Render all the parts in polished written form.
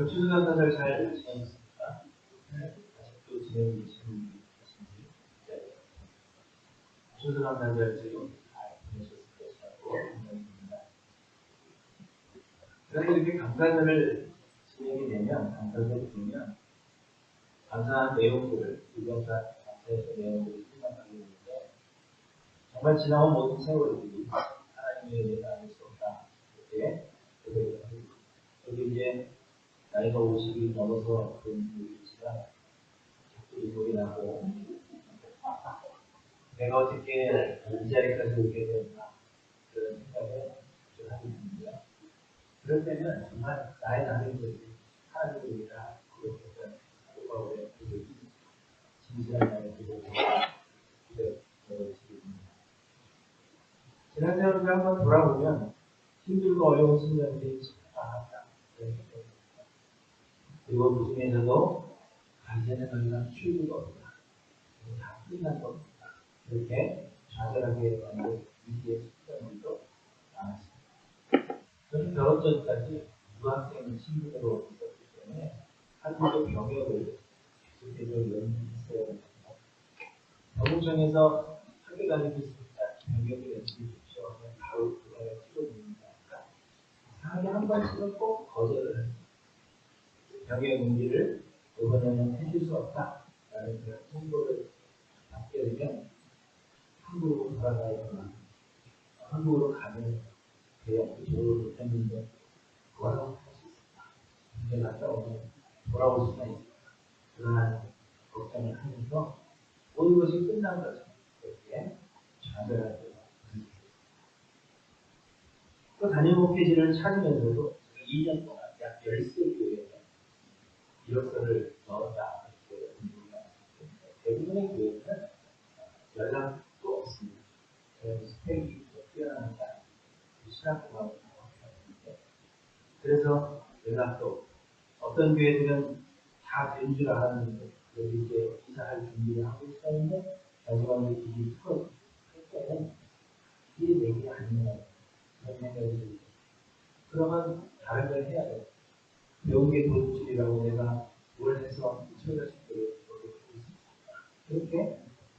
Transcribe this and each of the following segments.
추수감사절 잘 지내셨습니까? 아직도 지내고 계시는지. 추수감사절 지금 잘 지내셨을 것이라고 생각합니다. 그래서 이렇게 감사절을 지내게 되면, 감사절이 되면 감사한 내용들을, 유경사 감사의 내용들을 생각하게 되는데, 정말 지나온 모든 세월들이 하나님의 은혜가 아닐 수 없다. 이렇게 고백을 합니다. 저도 이제 나이가 50이 넘어서 그런 분들이지만 자꾸 소리 나고 내가 어떻게 이 자리까지 오게 됐나 그런 생각을 좀 하게 됩니다. 그럴 때는 정말 나의 나름대로 하나님의 은혜가 그렇게 하루가 오래 진실한 나의 기도가 기도해지겠습니다. 지난 세월을 한번 돌아보면 힘들고 어려운 순간들이 참 많았다. 그리고 그 중에서도 이제는 더 이상 출구가 없다. 다 끝난 겁니다. 이렇게 좌절하게 만든 위기의 숙제들도 많았습니다. 저는 결혼 전까지 유학생 신분으로 있었기 때문에 한국의 병역을 계속해서 연기했어야 됩니다. 병무청에서 학교 다니고 있으니까 병역을 연기해 주십시오 하면 바로 그거를 찍어줍니다. 이상하게 한 번씩은 꼭 거절을 합니다. 병역 연기를 이번에는 해줄 수 없다라는 그런 통보를 받게 되면 한국으로 돌아가거나 한국으로 가면 대학 졸업을 못했는데 뭐라고 할 수 있을까? 군대 갔다 오면 돌아올 수가 있을까? 그러한 걱정을 하면서 모든 것이 끝난 거죠. 그렇게 좌절할 때가 있습니다. 또 담임 목회지를 찾으면서도 2년 동안 약 13교회에 이력서를 넣었다. 대부분의 교회는 연락도 없습니다. 스펙이 뛰어나니까 신학교가 그래서 연락도 어떤 교회들은 다 된 줄 알았는데 여기 이제 이사할 준비를 하고 있었는데 마지막에 일이 풀어질 때는 일이 되게 아니면 그런 생각이 들죠. 그러면 다른 걸 해야 돼. 배운 게 도둑질이라고 내가 뭘 해서 처자식들을 그렇게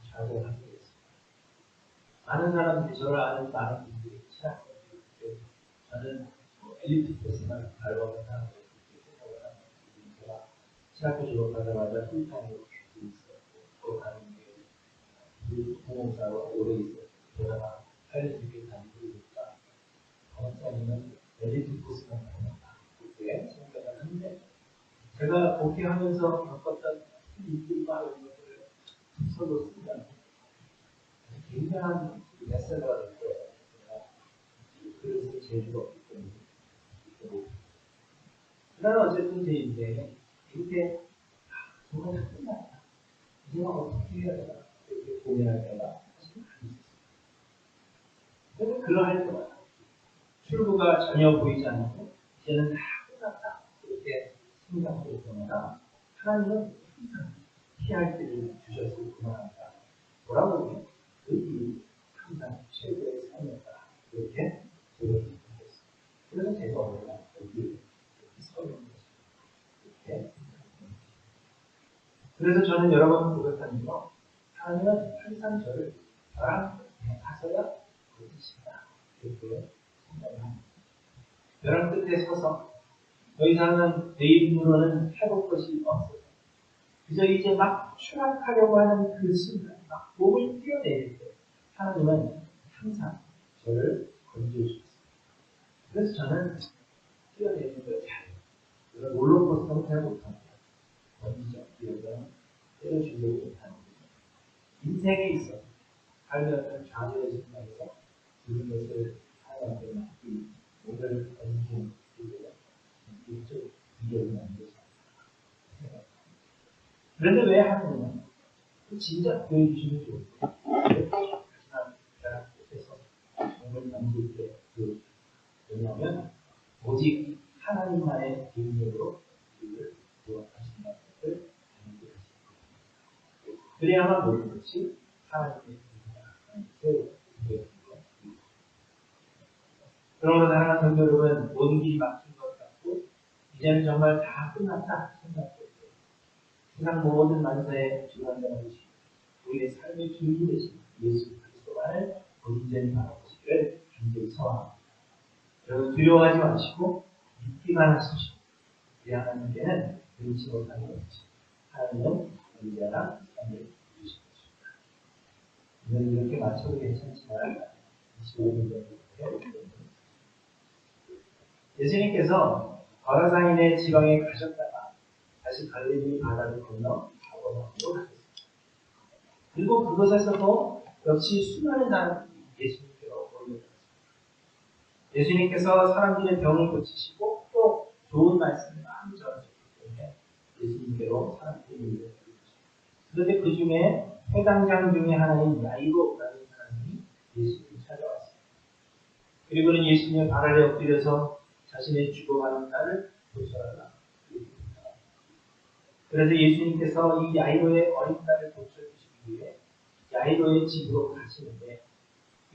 좌절하게 됐습니다. 많은 사람들이 저를 아는 많은 분들이 신학생들이 저는 엘리트 코스만 밟아본 사람들이 생각을 합니다. 제가 신학교 졸업하자마자 풀타임으로 있었고 또 다른 게 공공사로 오래 있었고 그러다가 8년 6개 다니고 있으니까 목사님은 엘리트 코스만 밟았다. 그렇게 생각을 하는데 제가 복귀하면서 겪었던 일들과 이런 것들을 서로 씁니다. 굉장한 베스트셀러가 될 거예요. 글을 쓸 재주가 없기 때문에. 그러나 어쨌든 제 인생에 이렇게 정말 다 끝났다. 이제는 어떻게 해야 되나 이렇게 고민할 때가 사실 많이 있었어요. 그래서 그러할 때마다 출구가 전혀 보이지 않고 이제는 다 끝났다 이렇게 생각할 때마다 하나님은 항상 피할 길을 주셨을 뿐만 아니라 돌아보면 그 길이 항상 최고의 삶이었다 이렇게 고백했습니다. 그래서 제가 오늘 여기 서 있는 것입니다. 그래서 저는 여러 번 고백하는 거 하나님은 항상 저를 벼랑 끝에 가서야 보이신다 이렇게 생각을 합니다. 벼랑 끝에 서서 더 이상은 내 힘으로는 해볼 것이 없어요. 그저 이제 막 추락하려고 하는 그 순간, 막 몸을 뛰어내릴 때 하나님은 항상 저를 건져주셨습니다. 그래서 저는 뛰어내리는 걸 잘해요. 그래서 롤러코스터는 잘 못합니다. 건지죠. 이런 때려주려고 못하는 거죠. 인생에 있어 삶의 어떤 좌절의 순간에서 그런 것을 하나님께 맡기 오늘 건지는 그거예요. 이쪽 이해는 안 되죠. 그런데 왜 하느냐? 진짜 보여주시면 좋을 거예요. 하지만 벼랑 끝에서 정말 남길 때 왜냐하면 오직 하나님만의 비밀로 우리를 구원하신다는 것을 알게 하십니다. 그래야만 모든 것이 하나님의 비밀을 세우고 그러므로 사랑하는 성도 여러분, 모든 길이 막힌 것 같고 이제는 정말 다 끝났다 생각했어요. 세상 모든 만사에 주관자가 되시고 우리의 삶의 주인이 되신 예수 그리스도만을 온전히 바라보시기를 간절히 소원합니다. 여러분 두려워하지 마시고 믿기만 하십시오. 우리 하나님께는 능치 못하는 것이죠. 하나님은 언제나 삶을 주실 것입니다. 오늘 이렇게 맞춰도 괜찮지만 25분 정도 예수님께서 거라사인의 지방에 가셨다가 다시 갈릴리 바다를 건너 가버나움으로 가셨습니다. 그리고 그곳에서도 역시 수많은 사람들이 예수님께로 몰려들었습니다. 예수님께서 사람들의 병을 고치시고 또 좋은 말씀을 많이 전하셨기 때문에 예수님께로 사람들이 몰려들었습니다. 그런데 그 중에 회당장 중에 하나인 야이로라는 사람이 예수님을 찾아왔습니다. 그리고는 예수님의 발 아래 엎드려서 자신의 죽어가는 딸을 고쳐달라. 그래서 예수님께서 이 야이로의 어린 딸을 고쳐주시기 위해 야이로의 집으로 가시는데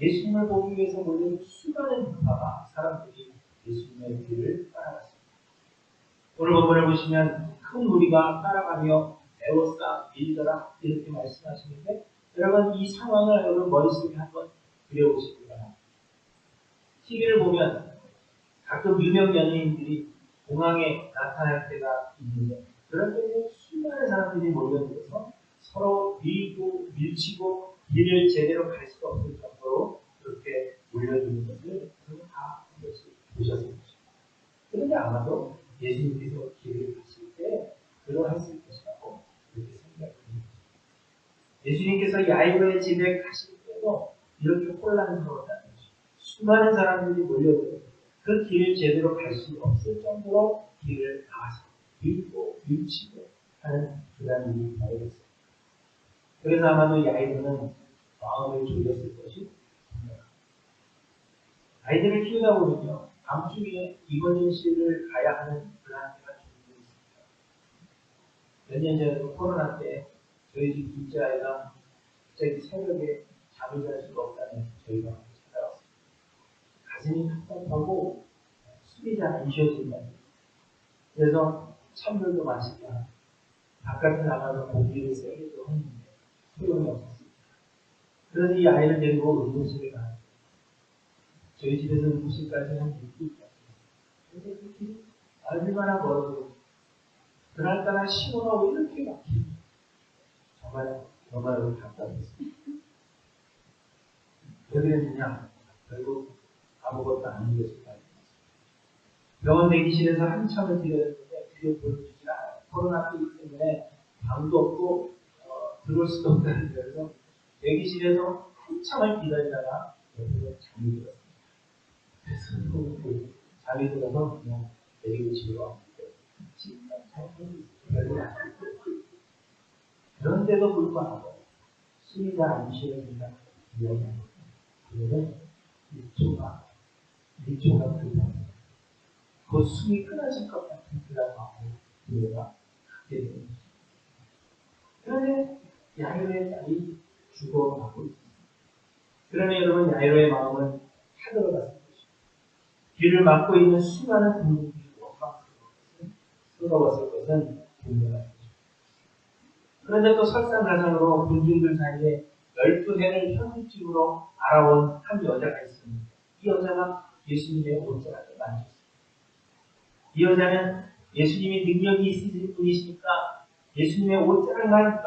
예수님을 보기 위해서 몰린 수많은 문파가 사람들이 예수님의 뒤를 따라갔습니다. 오늘 본문을 보시면 큰 무리가 따라가며 에워싸 밀더라 이렇게 말씀하시는데 여러분 이 상황을 여러분 머릿속에 한번 그려보시기 바랍니다. TV를 보면 가끔 유명 연예인들이 공항에 나타날 때가 있는데 그럴 때는 수많은 사람들이 몰려들어서 서로 밀고 밀치고 길을 제대로 갈 수가 없을 정도로 그렇게 몰려드는 것을 여러분 다 보셨을 것입니다. 그런데 아마도 예수님께서 길을 가실 때 그러했을 것이라고 그렇게 생각합니다. 예수님께서 야이로의 집에 가실 때도 이렇게 혼란스러웠다는 것입니다. 수많은 사람들이 몰려들어서 그 길을 제대로 갈 수 없을 정도로 길을 가서 밀고 밀치고 하는 그런 일이 벌어졌습니다. 그래서 아마도 야이로는 마음을 졸였을 것이 분명합니다. 아이들을 키우다 보면요, 밤중에 이머전시를 가야 하는 그런 때가 종종 있습니다. 몇 년 전에도 코로나 때 저희 집 둘째 아이가 갑자기 새벽에 잠을 잘 수가 없다는 저희가 찾아왔습니다. 가슴이 답답하고 숨이 잘 안 쉬어진다. 그래서 찬물도 마시자 바깥에 나가서 공기를 세게 좀 했는데 소용이 없었습니다. 그래서 이 아이를 데리고 응급실에 가요. 저희 집에서 응급실까지 한 6분 있었습니다. 근데 그 길이 얼마나 멀어도 그날따라 신호가 왜 이렇게 막히지? 정말 답답했습니다. 왜 그랬느냐? 결국 아무것도 안 이겼습니다. 병원 대기실에서 한참을 기다렸는데 그게 보여주지 않아요. 코로나 때문에 방도 없고 들어올 수도 없다는 데서 대기실에서 한참을 기다리다가 옆에서 잠이 들었습니다. 그래서 잠이 들어서 그냥 데리고 집에 왔는데 그런데도 불구하고 숨이 잘 안 쉬어진다 이야기하는 거예요. 그러면 일초가 불편해요. 그 숨이 끊어질 것 같은 그런 마음을 우리가 갖게 되는 거죠. 그런데 야이로의 딸이 죽어가고 있습니다. 그러면 여러분 야이로의 마음은 타들어갔을 것입니다. 길을 막고 있는 수많은 군중들이 원망스러웠을 것은 분명합니다. 그런데 또 설상가상으로 군중들 사이에 12해를 현실적으로 알아온 한 여자가 있습니다. 이 여자가 예수님의 옷자락을 만졌습니다. 이 여자는 예수님이 능력이 있으신 분이시니까 예수님의 옷자락만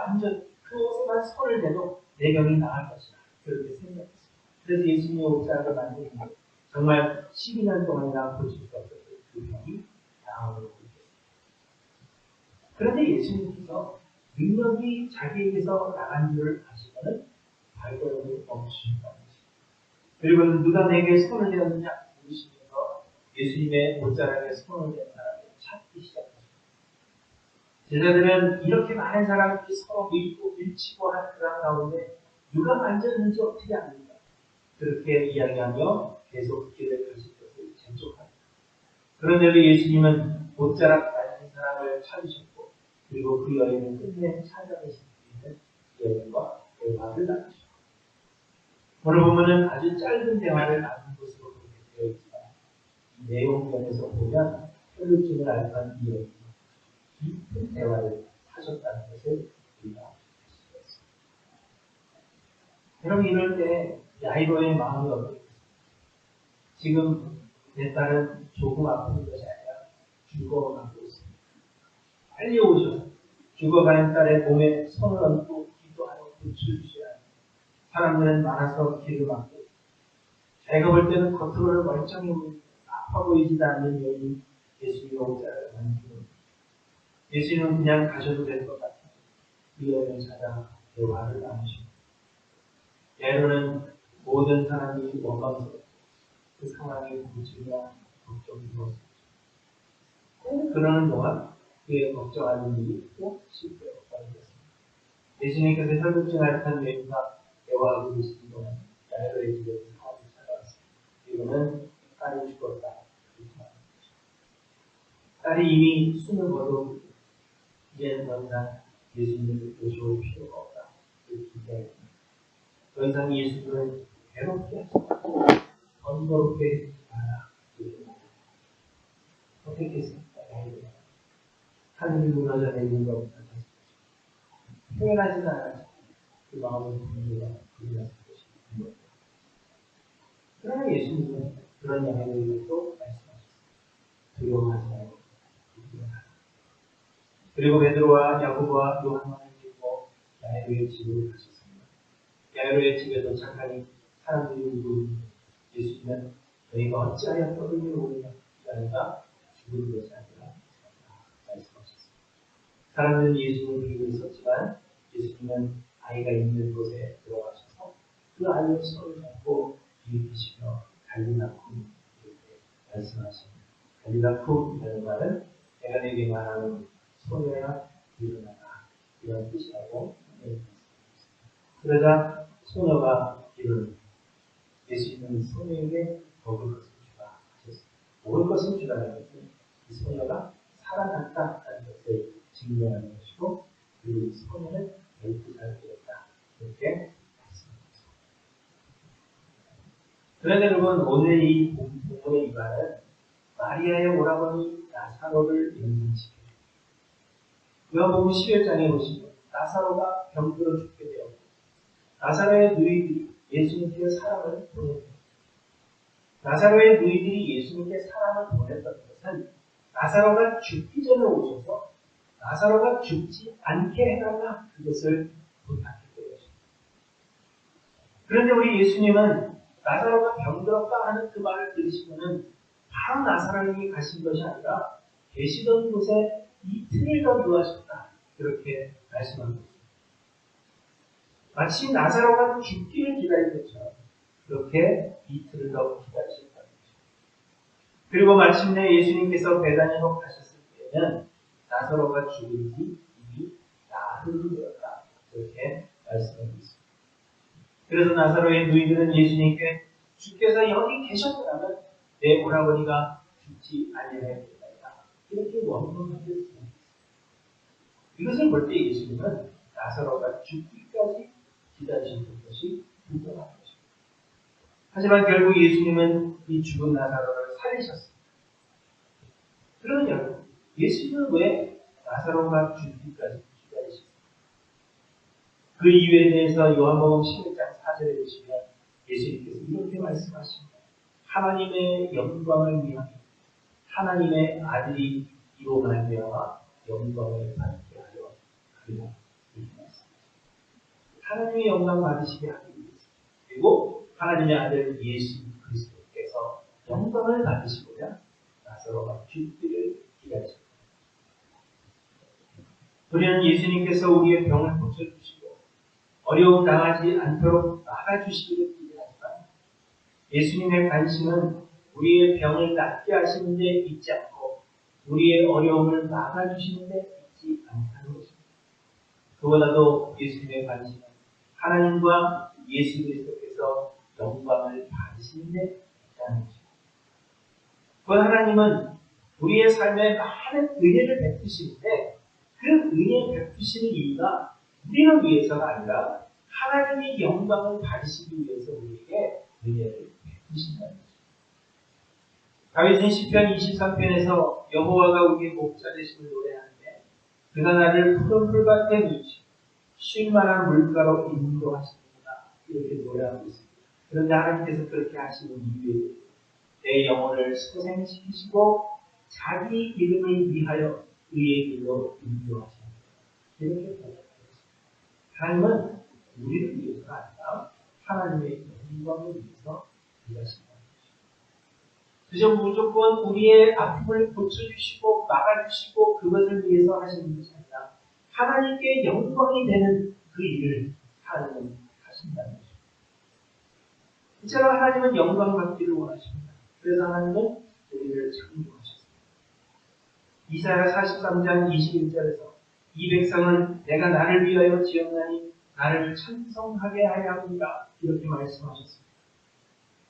그 옷에만 손을 대도 내 병이 나을 것이다. 그렇게 생각했습니다. 그래서 예수님의 옷자락을 만졌는데 정말 12년 동안이나 고칠 수 없었던 그 병이 나음으로 보였습니다. 그런데 예수님께서 능력이 자기에게서 나간 줄을 아시고는 발걸음을 멈추신다는 것입니다. 그리고 누가 내게 손을 대었느냐 물으시면서 예수님의 옷자락에 손을 댄 사람을 찾기 시작했습니다. 제자들은 이렇게 많은 사람들이 서로 밀고 밀치고 하는 그런 가운데 누가 만졌는지 어떻게 압니까? 그렇게 이야기하며 계속 길을 가실 것을 재촉합니다. 그런데도 예수님은 옷자락 만진 사람을 찾으셨고 그리고 그 여인을 끝내 찾아내신 뒤에는 여인과 대화를 나누셨습니다. 오늘 보면은 아주 짧은 대화를 나눈 것으로 그렇게 되어 있지만 내용 면에서 보면 혈루증을 앓던 이 여인이 깊은 대화를 하셨다는 것을 우리가 알 수 있습니다. 여러분, 이럴 때 야이로의 마음이 어떻겠습니까? 지금 내 딸은 조금 아픈 것이 아니라 죽어가고 있습니다. 빨리 오셔서 죽어가는 딸의 몸에 손을 얹고 기도하여 고쳐주셔야 합니다. 사람들은 많아서 길을 막고, 자기가 볼 때는 겉으로는 멀쩡해 보이고 아파 보이지도 않는 여인이 예수님의 오자를 만지고, 예수님은 그냥 가셔도 될 것 같아요. 이 여인을 찾아 대화를 나누시고, 야이로는 모든 사람이 원망스럽고 그 상황에 고치며 걱정이 되었습니다. 그러는 동안 그의 걱정하는 일이 또 실패로 빠졌습니다. 예수님께서 혈루증 앓던 여인과 대화하고 계신 동안 야이로의 집에 사람이 찾아왔습니다. 이거는 딸이 죽었다. 딸이 이미 숨을 거두고 이제는 더 이상 예수님을 모셔올 필요가 없다. 이렇게 더 이상 예수님을 괴롭게 하지 말고 번거롭게 하지 마라. 어떻게 했습니까? 하늘이 무너져 내리는 것보다 표현하지는 않았죠. 그 마음의 분노가 불렸을 것입니다. 그러나 예수님은 그런 양해를 또 말씀하셨습니다. 두려워하지 말고 두려워하라. 그리고 베드로와 야고보와 요한만을 데리고 야이로의 집으로 가셨습니다. 야이로의 집에 도착하니 사람들이 울고 예수님은 너희가 어찌하여 떠들며 오느냐? 그러니까 죽은 것이 아니라 말씀하셨습니다. 사람들은 예수님을 빌고 있었지만 예수님은 아이가 있는 곳에 들어가셔서 그 아이의 손을 잡고 일으키시며 갈리나쿰 이렇게 말씀하십니다. 갈리나쿰이라는 말은 내가 내게 말하는 소녀야 일어나라 이런 뜻이라고 말씀하셨습니다. 그러자 소녀가 일어납니다. 예수님은 소녀에게 먹을 것을 주라 하셨습니다. 먹을 것을 주라는 것은 이 소녀가 살아났다는 것을 증명하는 것이고, 그리고 이 소녀는 12살 되었다 이렇게 말씀합니다. 그런데 여러분, 오늘 이 본문의 이 말은 마리아의 오라버니 나사로를 연상시킵니다. 요한복음 11장에 보시면 나사로가 병들어 죽게 되었고, 나사로의 누이들이 예수님께 사람을 보냈습니다. 나사로의 누이들이 예수님께 사람을 보냈던 것은 나사로가 죽기 전에 오셔서 나사로가 죽지 않게 해달라 그것을 부탁했던 것입니다. 그런데 우리 예수님은 나사로가 병들었다 하는 그 말을 들으시고는 바로 나사로에게 가신 것이 아니라 계시던 곳에 이틀을 더 누하셨다 그렇게 말씀합니다. 마치 나사로가 죽기를 기다린 것처럼 그렇게 이틀을 더 기다리셨다는 것입니다. 그리고 마침내 예수님께서 베다니로 가셨을 때는 나사로가 죽은 지 이미 나흘이 되었다 그렇게 말씀하고 있습니다. 그래서 나사로의 누이들은 예수님께 주께서 여기 계셨더라면 내 오라버니가 죽지 아니하였겠다 이렇게 원망하셨습니다. 이것을 볼 때 예수님은 나사로가 죽기까지 기다리셨던 것이 분명한 것입니다. 하지만 결국 예수님은 이 죽은 나사로를 살리셨습니다. 그러면 여러분, 예수님은 왜 나사로가 죽기까지 기다리셨습니까? 그 이유에 대해서 요한복음 11장 4절에 보시면 예수님께서 이렇게 말씀하십니다. 하나님의 영광을 위하여 하나님의 아들이 이로 말미암아 영광을 받게 하려 그리고 이렇게 말씀하십니다. 하나님의 영광 받으시게 하기 위해서, 그리고 하나님의 아들 예수 그리스도께서 영광을 받으시고자 나사로가 죽기를 기다리십니다. 우리는 예수님께서 우리의 병을 고쳐주시고 어려움 당하지 않도록 막아주시기를 기대하지만 예수님의 관심은 우리의 병을 낫게 하시는 데 있지 않고 우리의 어려움을 막아주시는 데 있지 않다는 것입니다. 그보다도 예수님의 관심은 하나님과 예수 그리스도께서 영광을 받으시는 데 있다는 것입니다. 그 하나님은 우리의 삶에 많은 은혜를 베푸시는데 그 은혜 베푸시는 이유가 우리를 위해서가 아니라 하나님의 영광을 받으시기 위해서 우리에게 은혜를 베푸신다는 것입니다. 다윗은 시편 23편에서 여호와가 우리의 목자 되심을 노래하는데 그가 나를 푸른 풀밭에 누이시고 쉴만한 물가로 인도하십니다. 이렇게 노래하고 있습니다. 그런데 하나님께서 그렇게 하시는 이유에 내 영혼을 소생시키시고 자기 이름을 위하여 의의 길로 인도하십니다. 이렇게 고백하였습니다. 하나님은 우리를 위해서가 아니라 하나님의 영광을 위해서 일하신다. 그저 무조건 우리의 아픔을 고쳐주시고 막아주시고 그것을 위해서 하시는 것이 아니라 하나님께 영광이 되는 그 일을 하나님은 하신다는 것입니다. 이처럼 하나님은 영광 받기를 원하십니다. 그래서 하나님은 우리를 창조하셨습니다. 이사야 43장 21절에서 이 백성은 내가 나를 위하여 지었나니 나를 찬송하게 하려 합니다. 이렇게 말씀하셨습니다.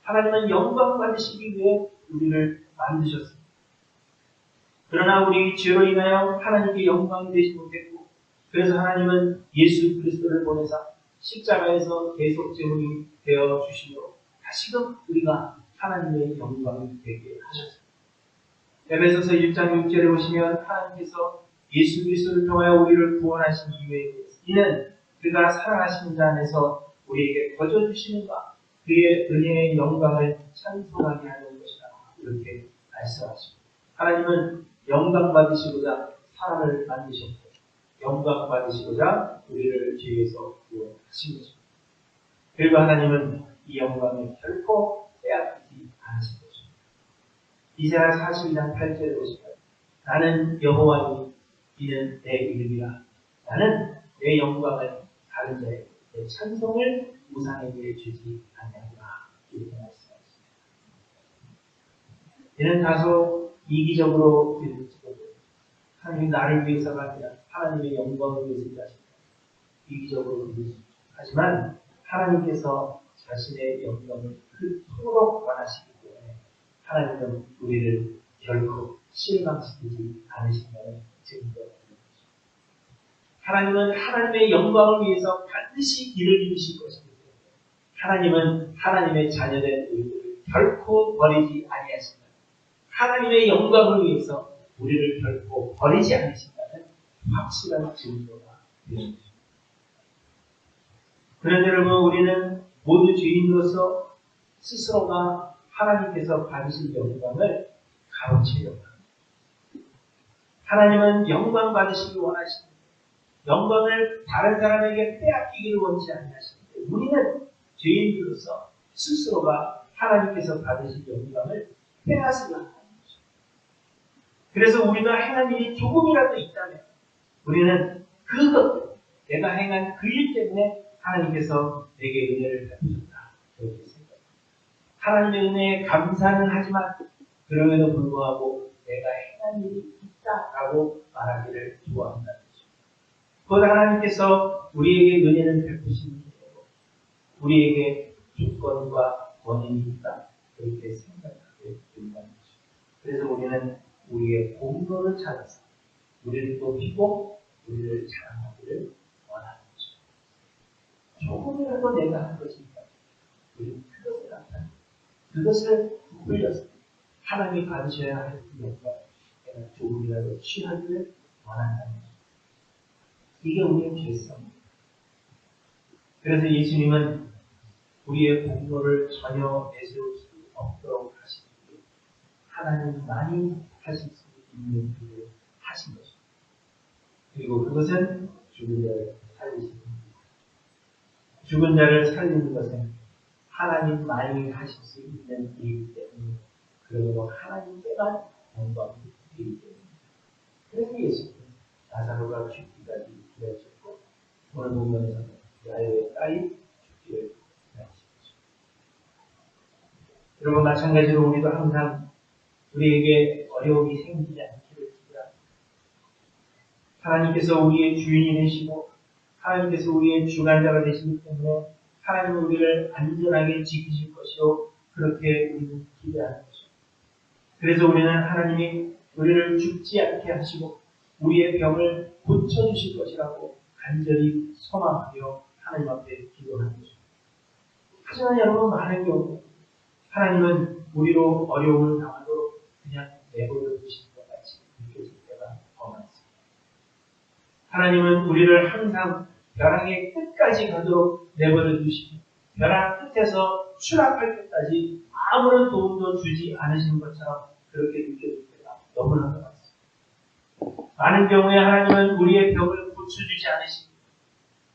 하나님은 영광 받으시기 위해 우리를 만드셨습니다. 그러나 우리 죄로 인하여 하나님께 영광이 되지 못했고 그래서 하나님은 예수 그리스도를 보내사 십자가에서 계속 제물이 되어 주시므로 다시금 우리가 하나님의 영광이 되게 하셨습니다. 에베소서 1장 6절에 보시면 하나님께서 예수 그리스도를 통하여 우리를 구원하신 이유에 대해서 이는 그가 사랑하시는 자 안에서 우리에게 거저주시는가 그의 은혜의 영광을 찬송하게 하는 것이다. 이렇게 말씀하십니다. 하나님은 영광 받으시고자 사람을 만드셨고 영광 받으시고자 우리를 죄에서 구원하신 것입니다. 그리고 하나님은 이 영광을 결코 빼앗기지 않으신 것입니다. 이사야 42장 8절에 보시면 나는 여호와니 이는 내 이름이라 나는 내 영광을 다른 자에게 내 찬송을 우상에게 주지 아니하리라. 이렇게 말씀하셨습니다. 이는 다소 이기적으로 들릴지도 하나님 나를 위해서가 아니라 하나님의 영광을 위해서 일하신다. 이기적으로 들리죠. 하지만 하나님께서 자신의 영광을 그토록 원하시기 때문에 하나님은 우리를 결코 실망시키지 않으신다는 증거가 되는 것입니다. 하나님은 하나님의 영광을 위해서 반드시 길을 이루실 것이기 때문에 하나님은 하나님의 자녀된 우리들을 결코 버리지 아니하신다. 하나님의 영광을 위해서 우리를 결코 버리지 않으신다는 확실한 증거가 되는 것입니다. 그런데 여러분 우리는 모두 죄인으로서 스스로가 하나님께서 받으실 영광을 가로채려고 합니다. 하나님은 영광 받으시기 원하시는데 영광을 다른 사람에게 빼앗기기를 원치 아니하시는데 우리는 죄인으로서 스스로가 하나님께서 받으실 영광을 빼앗으려 합니다. 그래서 우리가 행한 일이 조금이라도 있다면 우리는 그것, 내가 행한 그 일 때문에 하나님께서 내게 은혜를 베푸셨다. 그렇게 생각합니다. 하나님의 은혜에 감사는 하지만 그럼에도 불구하고 내가 행한 일이 있다라고 말하기를 좋아한다는 것입니다. 곧 하나님께서 우리에게 은혜를 베푸시는 것이고 우리에게 조건과 원인이 있다. 그렇게 생각하게 된다는 것입니다. 그래서 우리는 우리의 공로를 찾아서 우리를 높이고 우리를 자랑하기를 원하는 것입니다. 조금이라도 내가 한 것이니까 우리는 그것을 나타내고 그것을 부풀려서 하나님이 받으셔야 할 영광 내가 조금이라도 취하기를 원한다는 것입니다. 이게 우리의 죄성입니다. 그래서 예수님은 우리의 공로를 전혀 내세울 수 없도록 하시기 위해 하나님만이 하실 수 있는 일을 하신 것입니다. 그리고 그것은 죽은 자를 살리시는 것입니다. 죽은 자를 살리는 것은 하나님만이 하실 수 있는 일이기 때문에 그러므로 하나님께만 영광이 되기 때문입니다. 그래서 예수님은 나사로가 죽기까지 기다리셨고 오늘 본문에서는 야곱의 딸이 죽기를 기다리신 것입니다. 여러분 마찬가지로 우리도 항상 우리에게 어려움이 생기지 않기를 기도합니다. 하나님께서 우리의 주인이 되시고 하나님께서 우리의 주관자가 되시기 때문에 하나님은 우리를 안전하게 지키실 것이요 그렇게 우리는 기대하는 것입니다. 그래서 우리는 하나님이 우리를 죽지 않게 하시고 우리의 병을 고쳐주실 것이라고 간절히 소망하며 하나님 앞에 기도하는 것입니다. 하지만 여러분 많은 경우 하나님은 우리로 어려움을 당하도록 그냥 내버려 두신 것 같이 느껴질 때가 더 많습니다. 하나님은 우리를 항상 벼랑의 끝까지 가도록 내버려 두시고 벼랑 끝에서 추락할 때까지 아무런 도움도 주지 않으신 것처럼 그렇게 느껴질 때가 너무나 많습니다. 많은 경우에 하나님은 우리의 병을 고쳐주지 않으시고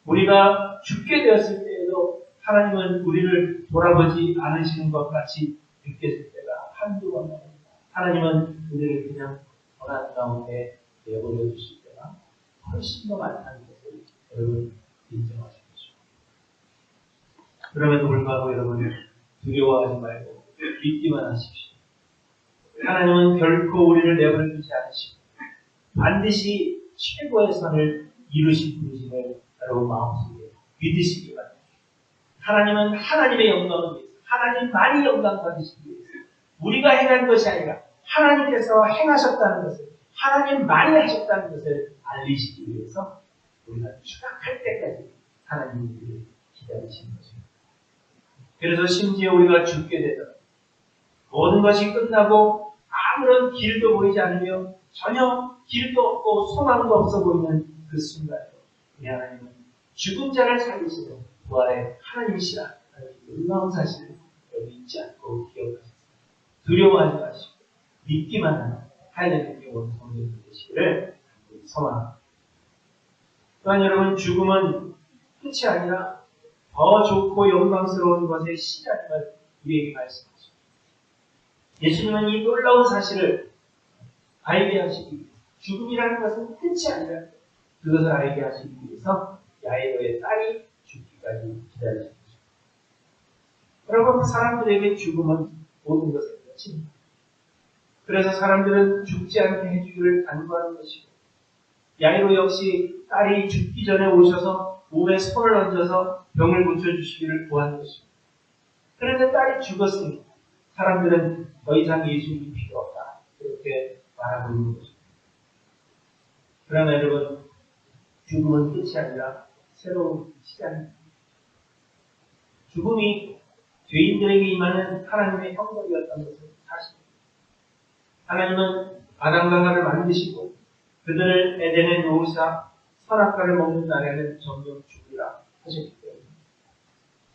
우리가 죽게 되었을 때에도 하나님은 우리를 돌아보지 않으시는 것 같이 느껴질 때가 한두 번 나옵니다. 하나님은 우리를 그냥 고난 가운데 내버려 두실 때가 훨씬 더 많다는 것을 여러분 인정하십시오. 그럼에도 불구하고 여러분 두려워하지 말고 믿기만 하십시오. 하나님은 결코 우리를 내버려 두지 않으시고 반드시 최고의 선을 이루실 분이심을 여러분 마음속에 믿으시기 바랍니다. 하나님은 하나님의 영광을 위해서 하나님만이 영광 받으시기 위해서 우리가 행한 것이 아니라 하나님께서 행하셨다는 것을 하나님만이 하셨다는 것을 알리시기 위해서 우리가 추락할 때까지 하나님이 우리를 기다리시는 것입니다. 그래서 심지어 우리가 죽게 되더라도 모든 것이 끝나고 아무런 길도 보이지 않으며 전혀 길도 없고 소망도 없어 보이는 그 순간에도 우리 하나님은 죽은 자를 살리시는 부활의 하나님이시라 하는 놀라운 사실을 여기 잊지 않고 기억하셨습니다. 두려워하지 마시고 믿기만 하는 하나님의 온 성도들 되시기를 소망합니다. 또한 여러분 죽음은 끝이 아니라 더 좋고 영광스러운 것의 시작임을 우리에게 말씀하십니다. 예수님은 이 놀라운 사실을 알게 하시기 위해서 죽음이라는 것은 끝이 아니라 그것을 알게 하시기 위해서 야이로의 딸이 죽기까지 기다리셨습니다. 여러분 사람들에게 죽음은 모든 것의 끝입니다. 그래서 사람들은 죽지 않게 해주기를 간구하는 것이고 야이로 역시 딸이 죽기 전에 오셔서 몸에 손을 얹어서 병을 고쳐주시기를 구한 것입니다. 그런데 딸이 죽었으니 사람들은 더 이상 예수님이 필요 없다 이렇게 말하고 있는 것입니다. 그러나 여러분 죽음은 끝이 아니라 새로운 시간입니다. 죽음이 죄인들에게 임하는 하나님의 형벌이었던 것은 사실입니다. 하나님은 아담과 하와를 만드시고 그들을 에덴에 놓으사 선악과를 먹는 날에는 정령 죽으리라 하셨기 때문에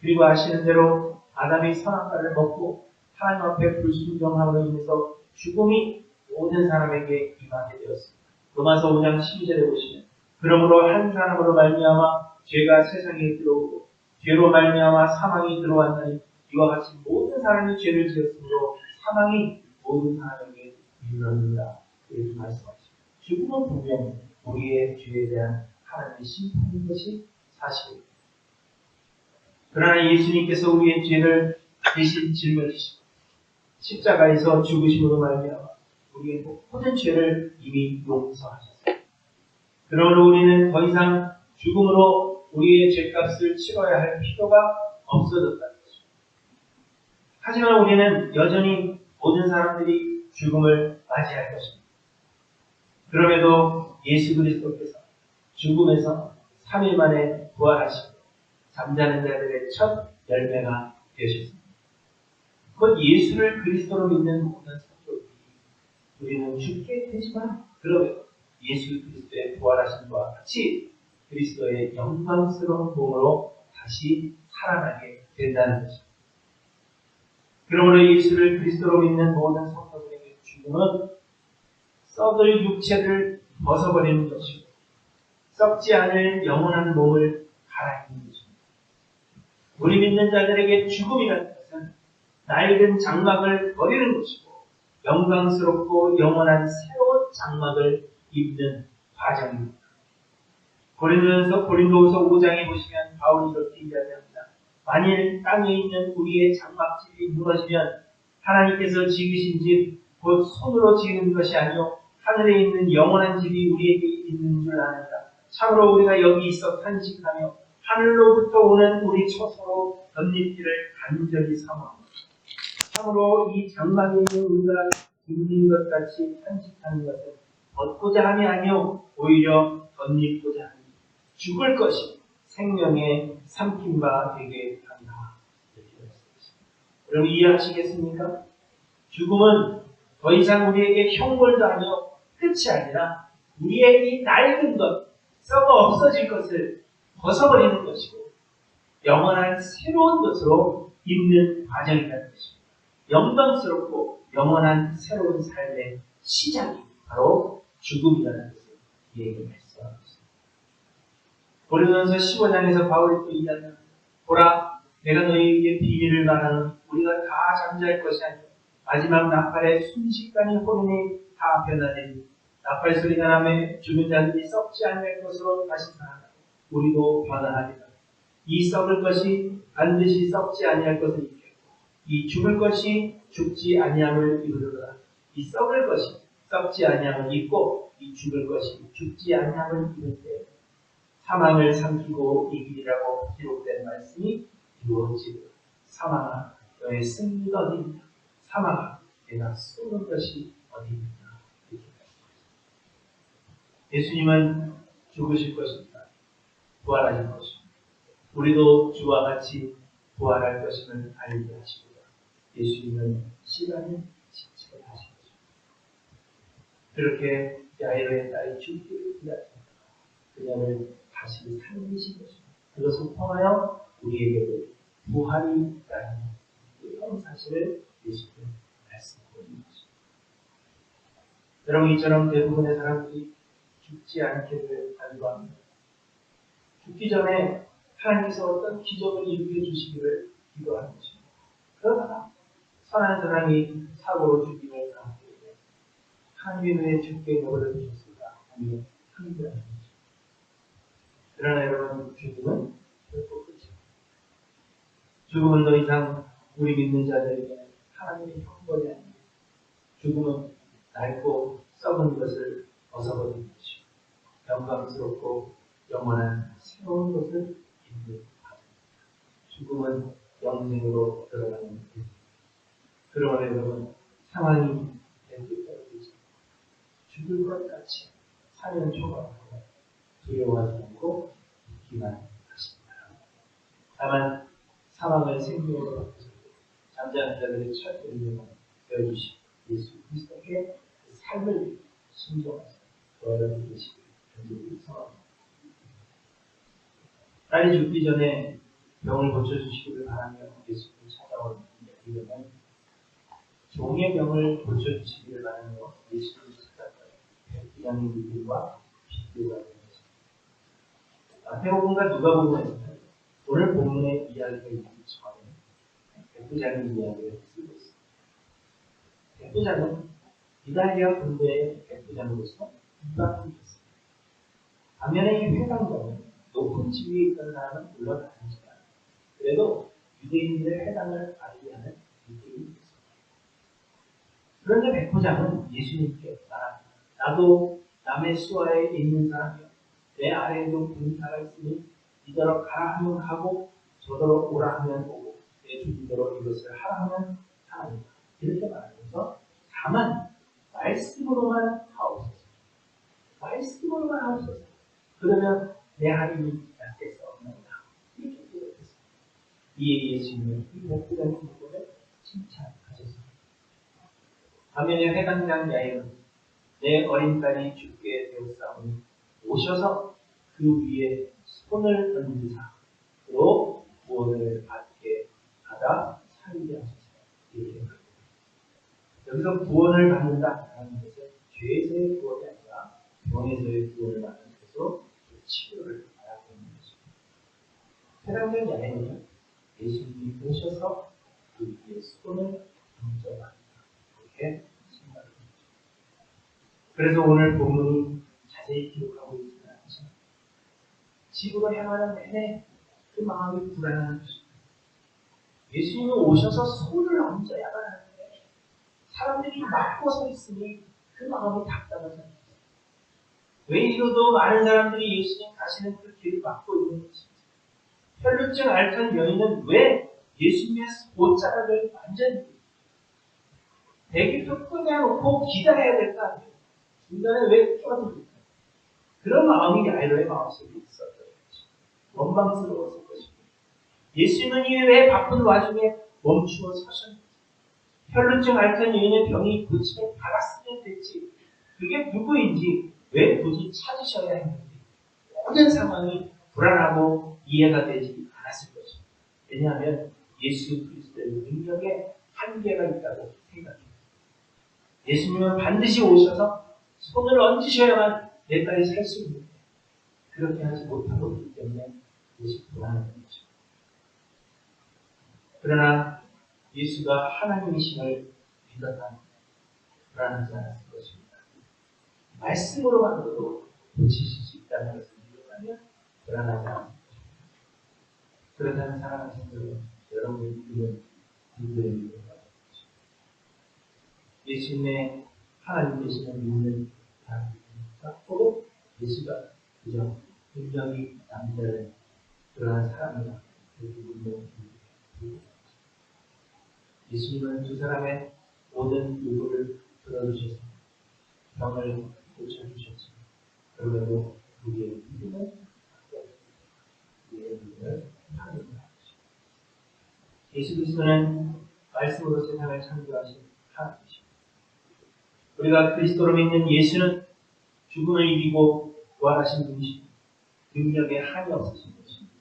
그리고 아시는 대로 아담이 선악과를 먹고 하나님 앞에 불순종함으로 인해서 죽음이 모든 사람에게 임하게 되었습니다. 로마서 5장 12절에 보시면 그러므로 한 사람으로 말미암아 죄가 세상에 들어오고 죄로 말미암아 사망이 들어왔나니 이와 같이 모든 사람이 죄를 지었으므로 사망이 모든 사람에게 이르렀느니라 이렇게 말씀하십니다. 죽음은 분명히 우리의 죄에 대한 하나님의 심판인 것이 사실입니다. 그러나 예수님께서 우리의 죄를 대신 짊어지시고 십자가에서 죽으심으로 말미암아 우리의 모든 죄를 이미 용서하셨습니다. 그러므로 우리는 더 이상 죽음으로 우리의 죄값을 치러야 할 필요가 없어졌다는 것입니다. 하지만 우리는 여전히 모든 사람들이 죽음을 맞이할 것입니다. 그럼에도 예수 그리스도께서 죽음에서 3일 만에 부활하시고 잠자는 자들의 첫 열매가 되셨습니다. 곧 예수를 그리스도로 믿는 모든 성도들이 우리는 죽게 되지만 그러면 예수 그리스도의 부활하심과 같이 그리스도의 영광스러운 몸으로 다시 살아나게 된다는 것입니다. 그러므로 예수를 그리스도로 믿는 모든 성도들에게 죽음은 썩을 육체를 벗어버리는 것이고 썩지 않을 영원한 몸을 갈아입는 것입니다. 우리 믿는 자들에게 죽음이라는 것은 낡은 장막을 버리는 것이고 영광스럽고 영원한 새로운 장막을 입는 과정입니다. 고린도후서 5장에 보시면 바울이 이렇게 이야기합니다. 만일 땅에 있는 우리의 장막집이 무너지면 하나님께서 지으신 집 곧 손으로 지은 것이 아니요 하늘에 있는 영원한 집이 우리에게 있는 줄 아느니라. 참으로 우리가 여기 있어 탄식하며 하늘로부터 오는 우리 처소로 덧입기를 간절히 사모합니다. 참으로 이 장막에 있는 우리가 죽는 것 같이 탄식하는 것은 얻고자 함이 아니요 오히려 덧입고자 하니 죽을 것이 생명의 삼킴바 되게 한다. 이렇게 말씀하십니다. 여러분 이해하시겠습니까? 죽음은 더 더 이상 우리에게 형벌도 아니요 끝이 아니라 우리의 이 낡은 것, 썩어 없어질 것을 벗어버리는 것이고 영원한 새로운 것으로 입는 과정이라는 것입니다. 영광스럽고 영원한 새로운 삶의 시작이 바로 죽음이라는 것을 우리에게 말씀하고 있습니다. 고린도전서 15장에서 바울이 또 이야기합니다. 보라, 내가 너희에게 비밀을 말하는 우리가 다 잠잘 것이 아니라 마지막 나팔의 순식간에 호련히 다 변화되니 나팔 소리가 나며 죽은 자들이 썩지 않을 것으로 다시 살아나고 우리도 변화하리라. 이 썩을 것이 반드시 썩지 아니할 것을 입겠고 이 죽을 것이 죽지 아니함을 입으리라. 이 썩을 것이 썩지 아니함을 입고 이 죽을 것이 죽지 아니함을 입을 때 사망을 삼키고 이기리라고 기록된 말씀이 이루어지고 사망아 너의 승리가 어디있냐 사망아 내가 쏘는 것이 어디있냐 이렇게 말씀하십니다. 예수님은 죽으실 것입니다. 부활하실 것입니다. 우리도 주와 같이 부활할 것임을 알게 하시고요. 예수님은 시간을 지체하신 것입니다. 그렇게 야이로의 딸이 죽기를 기다립니다. 그녀를 다시 살리신 것입니다. 그것을 통하여 우리에게도 부활이 있다는 이런 사실을 예수님은 말씀하고 있는 것입니다. 여러분 이처럼 대부분의 사람들이 죽지 않기를 간구합니다. 죽기 전에 하나님께서 어떤 기적을 일으켜 주시기를 기도하는 것입니다. 그러다가 선한 사람이 사고로 죽임을 당하게 되면 하나님이 왜 죽게 내버려 두셨을까 하며 항변하는 것입니다. 그러나 여러분 죽음은 결코 끝입니다. 죽음은 더 이상 우리 믿는 자들에게 하나님의 형벌이 아닙니다. 죽음은 낡고 썩은 것을 벗어버리는 것이고 영광스럽고 영원한 새로운 것을 입는 것입니다. 죽음은 영생으로 들어가는 것입니다. 그러므로 여러분 상황이 내게 떨어지지 죽을 것 같이 사는 초과하고 두려워하지 않고 있기만 하십니다. 다만 사망을 생명으로 바꾸시고 잠자는 자들의 철저히 되어주시고 예수 그리스도께 그 삶을 순종하사 도와주시고 계시기를 간절히 소원합니다. 딸이 죽기 전에 병을 고쳐주시기를 바라며 예수님을 찾아온 이들은 종의 병을 고쳐주시기를 바라며 예수님을 찾아가요. 백부장의 일들과 비교가 되는 것입니다. 마태복음과 누가복음에서는 오늘 본문의 이야기가 있기 전에 백부장의 이야기를 쓰고 있습니다. 백부장은 이달리아 군대의 백부장으로서 입학을 했습니다. 반면에 이 회당장은 높은 지위에 있던 사람은 물론 아니지만 그래도 유대인들의 회당을 관리하는 유대인이었습니다. 그런데 백부장은 예수님께 말합니다. 나도 남의 수하에 있는 사람이요. 내 아래에도 군사가 있으니 이더러 가라 하면 가고 저더러 오라 하면 오고 내 주기대로 이것을 하라 하면 하나이다. 이렇게 말하면서 다만 말씀으로만 하옵소서. 말씀으로만 하옵소서. 그러면 내 하림이 낫겠사옵나이다. 이렇게 기록했습니다. 이에 예수님은 이 백부장의 부분을 칭찬하셨습니다. 반면에 회당장 야이로는 내 어린 딸이 죽게 되었사오니 오셔서 그 위에 손을 얹으사 그로 구원을 받게 하다 살게 하소서. 이렇게 말합니다. 여기서 구원을 받는다라는 것은 죄에서의 구원이 아니라 병에서의 구원을 받는 것으로 치료를 말하고 있는 것입니다. 회당장 야이로는 예수님이 오셔서 그 위에 손을 얹어봤다. 이렇게 생각합니다. 그래서 오늘 본문이 자세히 기록하고 있지는 않지만 집으로 향하는 내내 그 마음이 불안한 것입니다. 예수님이 오셔서 손을 얹어야만 하는데 사람들이 막고 서 있으니 그 마음이 답답하지 않습니다. 왜 이러도 많은 사람들이 예수님 가시는 그 길을 막고 있는 것입니다. 혈루증 앓던 여인은 왜 예수님의 옷자락을 완전히 대기표 꺼내놓고 기다려야 될 거 아니에요. 중간에 왜 끼어듭니까? 그런 마음이 야이로의 마음속에 있었던 것입니다. 원망스러웠을 것입니다. 예수님이 왜 바쁜 와중에 멈추어 서셨는지, 혈루증 앓던 여인의 병이 고침을 받았으면 됐지. 그게 누구인지 왜 굳이 찾으셔야 했는지 모든 상황이 불안하고 이해가 되지 않았을 것입니다. 왜냐하면 예수 그리스도의 능력에 한계가 있다고 생각합니다. 예수님은 반드시 오셔서 손을 얹으셔야만 내까지 살 수 있는데 그렇게 하지 못하고 있기 때문에 그것이 불안한 것입니다. 그러나 예수가 하나님이심을 믿었다면 불안하지 않았을 것입니다. 말씀으로만으로도 고치실 수 있다는 것을 믿었다면 불안하지 않았을 것입니다. 그렇다면 사랑하는 여러분의 믿음은 누구의 믿음인가? 예수님의 하나님 되심을 믿는 사람입니까? 혹은 예수가 그저 능력이 남다른 그러한 사람이라 그렇게 믿는 예수님은 두 사람의 모든 요구를 들어주셨습니다. 병을 고쳐주셨습니다. 그러므로 우리의 믿음은 우리의 믿음을 하나님과 예수 그리스도는 말씀으로 세상을 창조하신 하나님이십니다. 우리가 그리스도로 믿는 예수는 죽음을 이기고 부활하신 분이십니다. 능력에 한이 없으신 것입니다.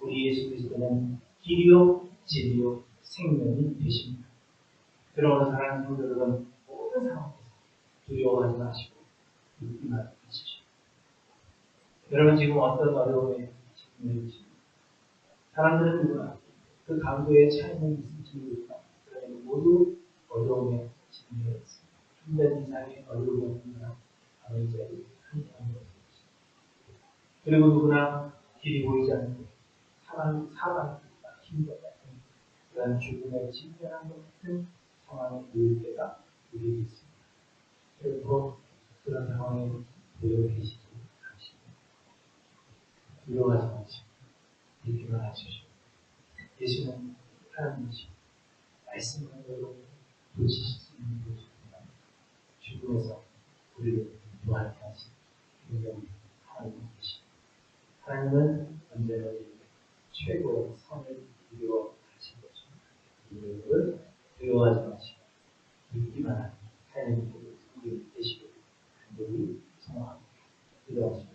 우리 예수 그리스도는 길이요 진리요 생명이 되십니다. 그러므로 사랑하는 성도 여러분, 모든 상황에서 두려워하지 마시고 믿기만 하십시오. 여러분 지금 어떤 어려움에 직면해 계십니까? 사람들은 누구나 그 강도의 차이는 있을지 모르지만 그러나 모두 어려움에 직면해 있습니다. 한 달 이상의 어려움이 없는 사람 바로 이 자리에 한 사람이 없습니다. 그리고 누구나 길이 보이지 않는 사망 힘과 같은 그런 죽음의 직면한 것 같은 상황에 놓일 때가 우리에게 있습니다. 그리고 그런 상황에 놓여 계시지 않으십니다. 두려워하지 마시고 믿기만 하십시오. 예수는 하나님이십니다. 말씀만으로 고치실 수 있는 분이십니다. 죽음에서 우리를 부활케 하신 분명히 하나님이십니다. 하나님은 언제나 최고의 선을 이루어가신 것입니다. 이를 두려워하지 마시고 믿기만 하는 하나님의 성령이 되시기를 간절히 소망합니다. 기도하십시오.